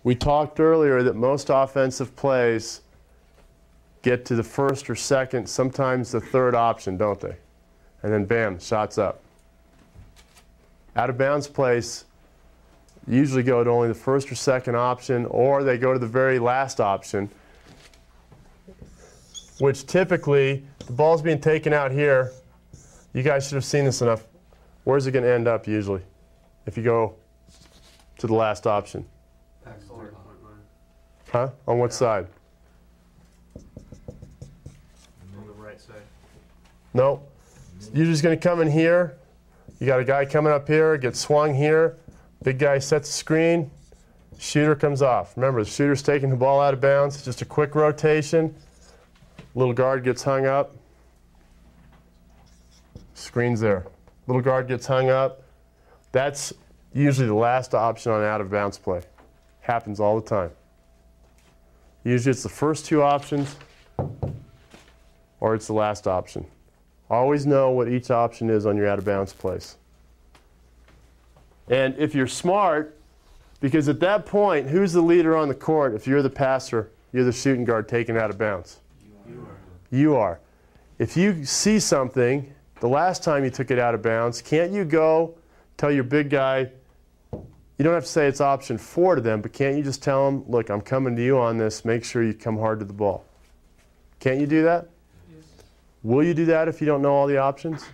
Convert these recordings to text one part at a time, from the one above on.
We talked earlier that most offensive plays get to the first or second, sometimes the third option, don't they? And then bam, shot's up. Out of bounds plays usually go to only the first or second option, or they go to the very last option, which typically, the ball's being taken out here. You guys should have seen this enough. Where's it going to end up usually if you go to the last option? Huh? On what side? On the right side. No. Usually it's going to come in here. You got a guy coming up here, gets swung here. Big guy sets the screen. Shooter comes off. Remember, the shooter's taking the ball out of bounds. It's just a quick rotation. Little guard gets hung up. Screen's there. Little guard gets hung up. That's usually the last option on an out-of-bounds play. Happens all the time. Usually it's the first two options or it's the last option. Always know what each option is on your out-of-bounds plays. And if you're smart, because at that point, who's the leader on the court? If you're the passer, you're the shooting guard taking it out of bounds. You are. If you see something, the last time you took it out of bounds, can't you go tell your big guy, you don't have to say it's option 4 to them, but can't you just tell them, look, I'm coming to you on this, make sure you come hard to the ball. Can't you do that? Yes. Will you do that if you don't know all the options?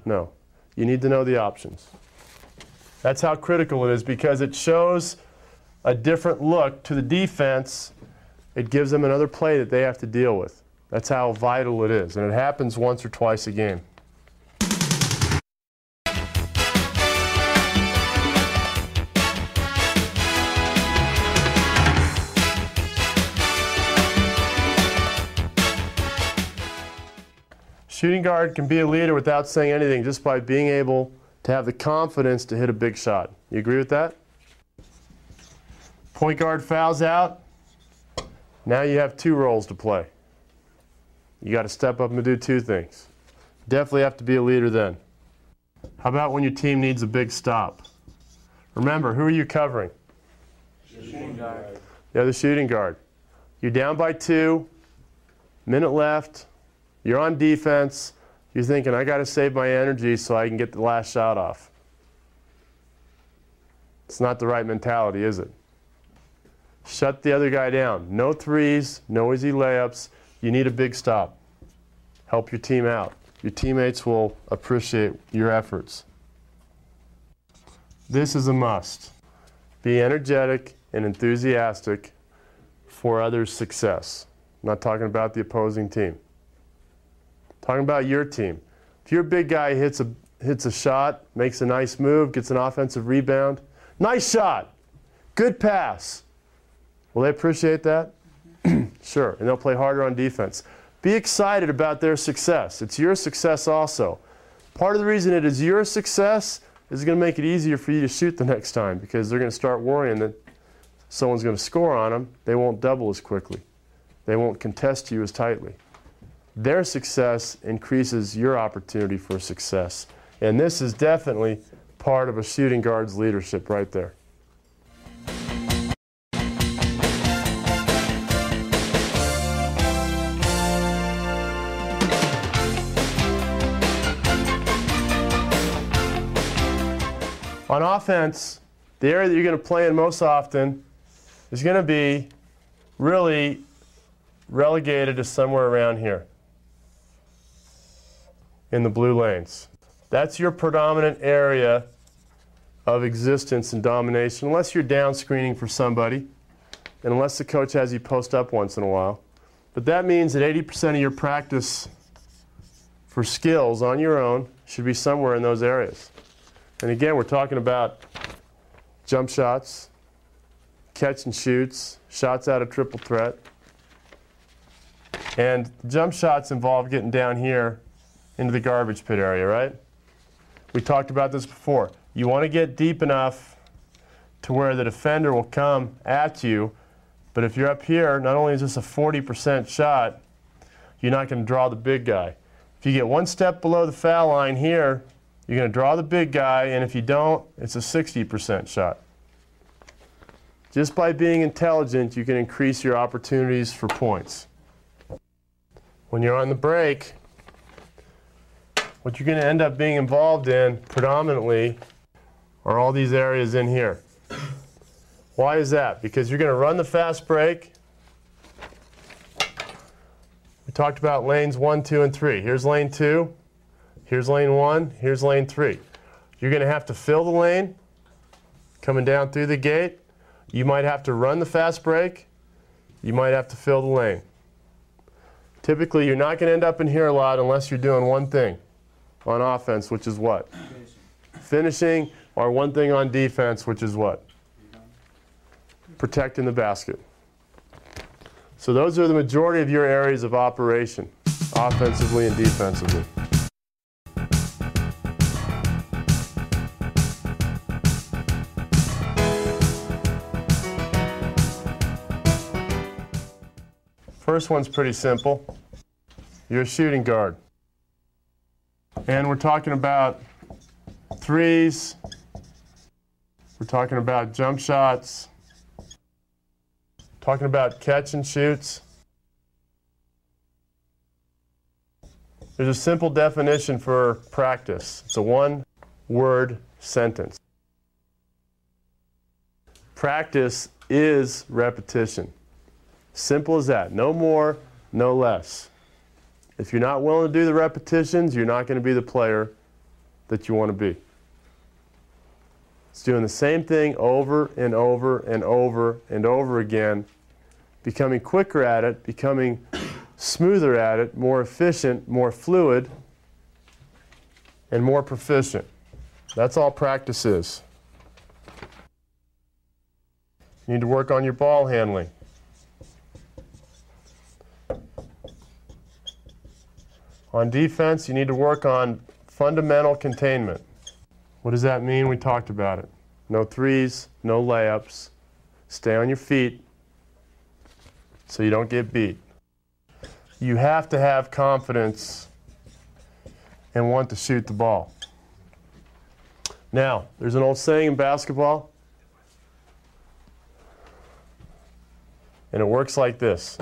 No. You need to know the options. That's how critical it is, because it shows a different look to the defense. It gives them another play that they have to deal with. That's how vital it is, and it happens once or twice a game. Shooting guard can be a leader without saying anything, just by being able to have the confidence to hit a big shot. You agree with that? Point guard fouls out. Now you have 2 roles to play. You got to step up and do 2 things. Definitely have to be a leader then. How about when your team needs a big stop? Remember, who are you covering? Shooting guard. Yeah, the shooting guard. You're down by 2, minute left, you're on defense, you're thinking, I got to save my energy so I can get the last shot off. It's not the right mentality, is it? Shut the other guy down. No threes, no easy layups. You need a big stop. Help your team out. Your teammates will appreciate your efforts. This is a must. Be energetic and enthusiastic for others' success. I'm not talking about the opposing team. I'm talking about your team. If your big guy hits a shot, makes a nice move, gets an offensive rebound, nice shot, good pass. Will they appreciate that? Sure, and they'll play harder on defense. Be excited about their success. It's your success also. Part of the reason it is your success is going to make it easier for you to shoot the next time, because they're going to start worrying that someone's going to score on them. They won't double as quickly. They won't contest you as tightly. Their success increases your opportunity for success. And this is definitely part of a shooting guard's leadership right there. On offense, the area that you're going to play in most often is going to be really relegated to somewhere around here in the blue lanes. That's your predominant area of existence and domination, unless you're down screening for somebody and unless the coach has you post up once in a while. But that means that 80% of your practice for skills on your own should be somewhere in those areas. And again, we're talking about jump shots, catch and shoots, shots out of triple threat. And jump shots involve getting down here into the garbage pit area, right? We talked about this before. You want to get deep enough to where the defender will come at you, but if you're up here, not only is this a 40% shot, you're not going to draw the big guy. If you get one step below the foul line here, you're going to draw the big guy, and if you don't, it's a 60% shot. Just by being intelligent, you can increase your opportunities for points. When you're on the break, what you're going to end up being involved in predominantly are all these areas in here. Why is that? Because you're going to run the fast break. We talked about lanes 1, 2, and 3. Here's lane 2. Here's lane 1. Here's lane 3. You're going to have to fill the lane coming down through the gate. You might have to run the fast break. You might have to fill the lane. Typically, you're not going to end up in here a lot unless you're doing one thing on offense, which is what? Finishing, or one thing on defense, which is what? Protecting the basket. So those are the majority of your areas of operation, offensively and defensively. First one's pretty simple. You're a shooting guard. And we're talking about threes. We're talking about jump shots. Talking about catch and shoots. There's a simple definition for practice. It's a one-word sentence. Practice is repetition. Simple as that. No more, no less. If you're not willing to do the repetitions, you're not going to be the player that you want to be. It's doing the same thing over and over and over and over again, becoming quicker at it, becoming smoother at it, more efficient, more fluid, and more proficient. That's all practice is. You need to work on your ball handling. On defense, you need to work on fundamental containment. What does that mean? We talked about it. No threes, no layups. Stay on your feet so you don't get beat. You have to have confidence and want to shoot the ball. Now, there's an old saying in basketball, and it works like this.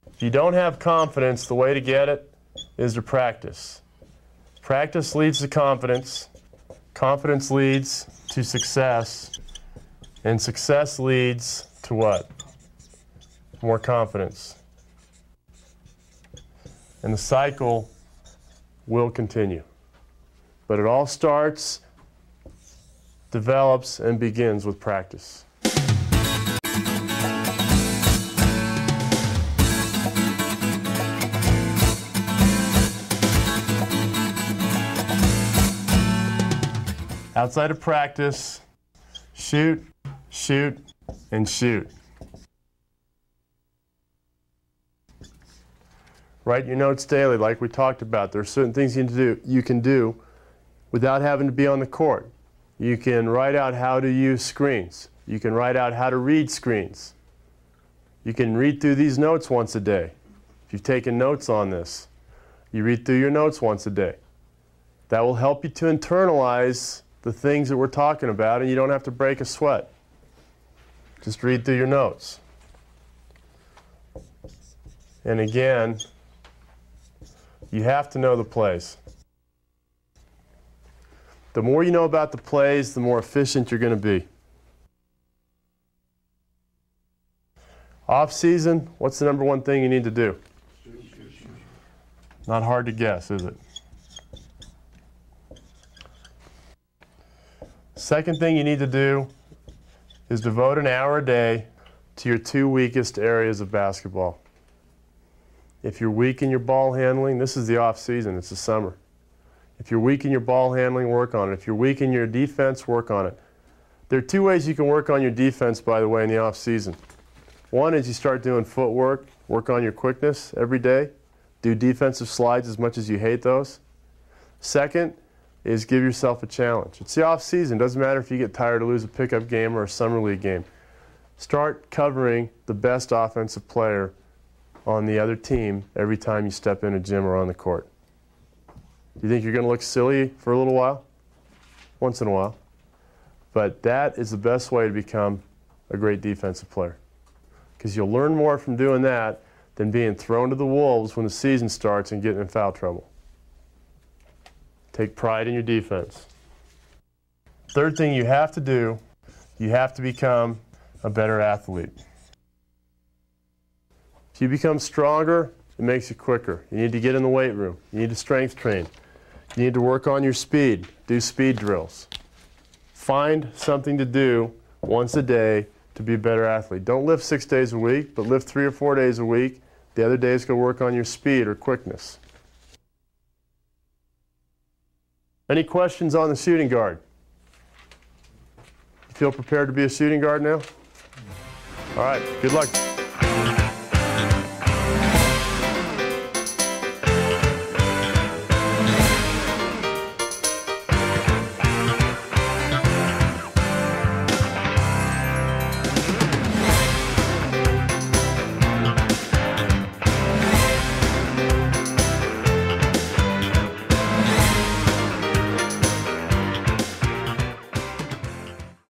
If you don't have confidence, the way to get it is to practice. Practice leads to confidence. Confidence leads to success. And success leads to what? More confidence. And the cycle will continue. But it all starts, develops, and begins with practice. Outside of practice, shoot, shoot, and shoot. Write your notes daily like we talked about. There are certain things you can do without having to be on the court. You can write out how to use screens. You can write out how to read screens. You can read through these notes once a day. If you've taken notes on this, you read through your notes once a day. That will help you to internalize the things that we're talking about, and you don't have to break a sweat. Just read through your notes. And again, you have to know the plays. The more you know about the plays, the more efficient you're going to be. Off season, what's the number one thing you need to do? Not hard to guess, is it? Second thing you need to do is devote an hour a day to your two weakest areas of basketball. If you're weak in your ball handling, this is the off season, it's the summer. If you're weak in your ball handling, work on it. If you're weak in your defense, work on it. There are two ways you can work on your defense, by the way, in the off season. One is you start doing footwork, work on your quickness every day. Do defensive slides as much as you hate those. Second is give yourself a challenge. It's the off season. Doesn't matter if you get tired to lose a pickup game or a summer league game. Start covering the best offensive player on the other team every time you step in a gym or on the court. Do you think you're going to look silly for a little while? Once in a while. But that is the best way to become a great defensive player, because you'll learn more from doing that than being thrown to the wolves when the season starts and getting in foul trouble. Take pride in your defense. Third thing you have to do, you have to become a better athlete. If you become stronger, it makes you quicker. You need to get in the weight room. You need to strength train. You need to work on your speed. Do speed drills. Find something to do once a day to be a better athlete. Don't lift 6 days a week, but lift 3 or 4 days a week. The other days go work on your speed or quickness. Any questions on the shooting guard? You feel prepared to be a shooting guard now? All right, good luck.